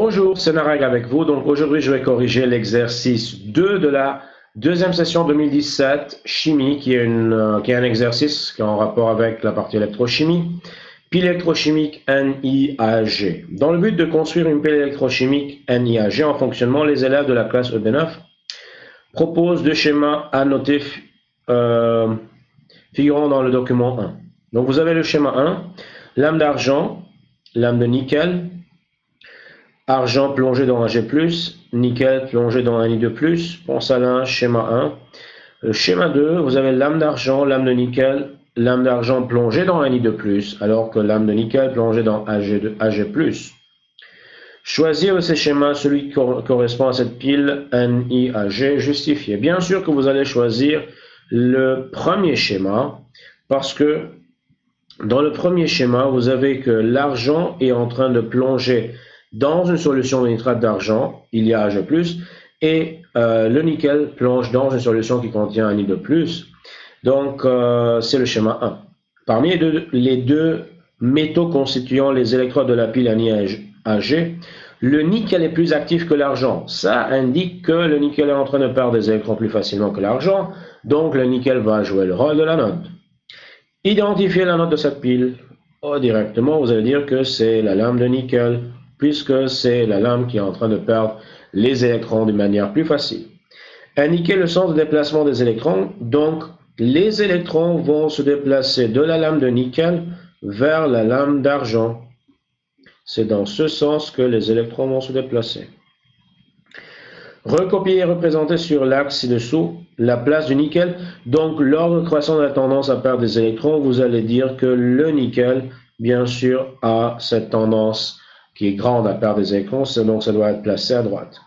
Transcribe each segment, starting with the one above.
Bonjour, c'est Nareg avec vous. Donc aujourd'hui, je vais corriger l'exercice 2 de la deuxième session 2017, chimie, qui est un exercice qui est en rapport avec la partie électrochimie. Pile électrochimique NiAg. Dans le but de construire une pile électrochimique NiAg en fonctionnement, les élèves de la classe EB9 proposent deux schémas annotés figurant dans le document 1. Donc vous avez le schéma 1, lame d'argent, lame de nickel, argent plongé dans Ag+, nickel plongé dans Ni2+, pont salin, schéma 1. Le schéma 2, vous avez lame d'argent, lame de nickel, lame d'argent plongée dans Ni2+, alors que lame de nickel plongée dans Ag+. Choisir de ces schémas celui qui correspond à cette pile NiAg justifié. Bien sûr que vous allez choisir le premier schéma, parce que dans le premier schéma, vous avez que l'argent est en train de plonger dans une solution de nitrate d'argent, il y a Ag+, et le nickel plonge dans une solution qui contient Ni2+. Donc, c'est le schéma 1. Parmi les deux métaux constituant les électrodes de la pile NiAg, le nickel est plus actif que l'argent. Ça indique que le nickel est en train de perdre des électrons plus facilement que l'argent, donc le nickel va jouer le rôle de l'anode. Identifiez l'anode de cette pile. Directement, vous allez dire que c'est la lame de nickel, puisque c'est la lame qui est en train de perdre les électrons de manière plus facile. Indiquez le sens de déplacement des électrons, donc les électrons vont se déplacer de la lame de nickel vers la lame d'argent. C'est dans ce sens que les électrons vont se déplacer. Recopier et représenter sur l'axe ci-dessous la place du nickel. Donc, l'ordre croissant de la tendance à perdre des électrons, vous allez dire que le nickel, bien sûr, a cette tendance qui est grande à perdre des électrons, donc ça doit être placé à droite.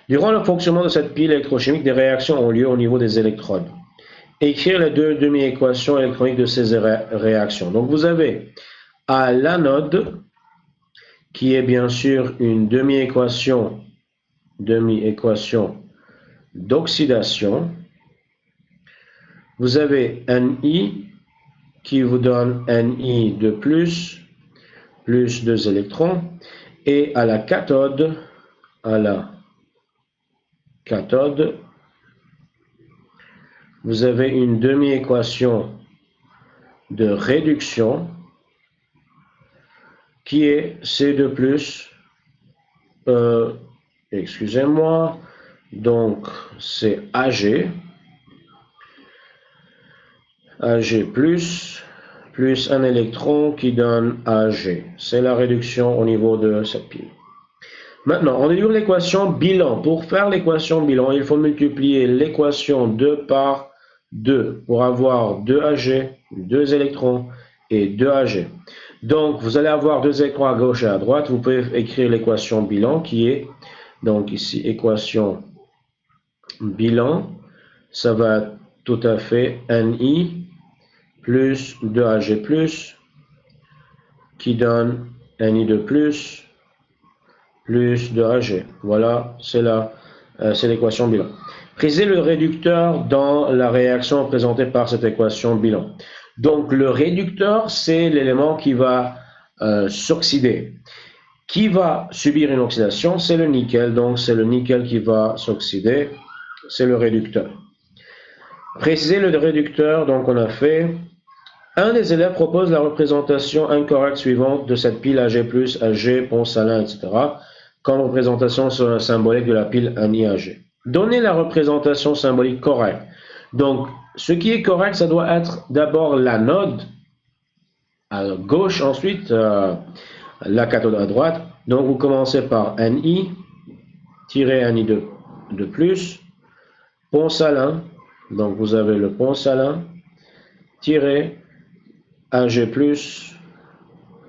Durant le fonctionnement de cette pile électrochimique, des réactions ont lieu au niveau des électrodes. Écrire les deux demi-équations électroniques de ces réactions. Donc, vous avez à l'anode, qui est bien sûr une demi-équation d'oxydation. Vous avez Ni qui vous donne Ni de plus 2 électrons. Et à la cathode, vous avez une demi-équation de réduction qui est C2+, excusez-moi, donc c'est Ag plus un électron qui donne Ag. C'est la réduction au niveau de cette pile. Maintenant, on dérive l'équation bilan. Pour faire l'équation bilan, il faut multiplier l'équation 2 par 2 pour avoir 2 Ag, 2 électrons et 2 Ag. Donc, vous allez avoir 2 électrons à gauche et à droite. Vous pouvez écrire l'équation bilan qui est, donc ici, équation bilan. Ça va être tout à fait Ni plus 2 Ag+, qui donne Ni2+, plus 2 Ag. Voilà, c'est l'équation bilan. Précisez le réducteur dans la réaction présentée par cette équation bilan. Donc, le réducteur, c'est l'élément qui va s'oxyder. Qui va subir une oxydation? C'est le nickel. Donc, c'est le nickel qui va s'oxyder. C'est le réducteur. Précisez le réducteur. Donc, on a fait. Un des élèves propose la représentation incorrecte suivante de cette pile Ag+, Ag, pont salin, etc. comme représentation symbolique de la pile NiAg. Donnez la représentation symbolique correcte. Donc, ce qui est correct, ça doit être d'abord l'anode à gauche, ensuite la cathode à droite. Donc, vous commencez par Ni, tirez Ni de plus, pont salin. Donc, vous avez le pont salin, tirez Ag+,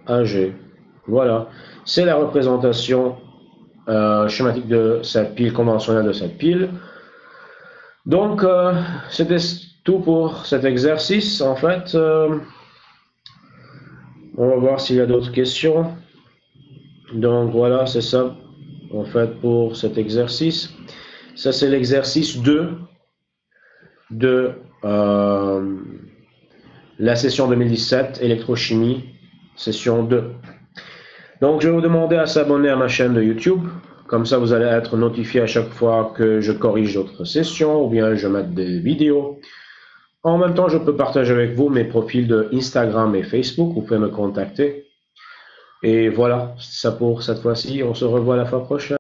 Ag. Voilà, c'est la représentation schématique de cette pile, conventionnelle de cette pile. Donc, c'était tout pour cet exercice. En fait, on va voir s'il y a d'autres questions. Donc, voilà, c'est ça, en fait, pour cet exercice. Ça, c'est l'exercice 2 de la session 2017, électrochimie, session 2. Donc, je vais vous demander à s'abonner à ma chaîne de YouTube. Comme ça, vous allez être notifié à chaque fois que je corrige d'autres sessions ou bien je mets des vidéos. En même temps, je peux partager avec vous mes profils de Instagram et Facebook. Vous pouvez me contacter. Et voilà, c'est ça pour cette fois-ci. On se revoit la fois prochaine.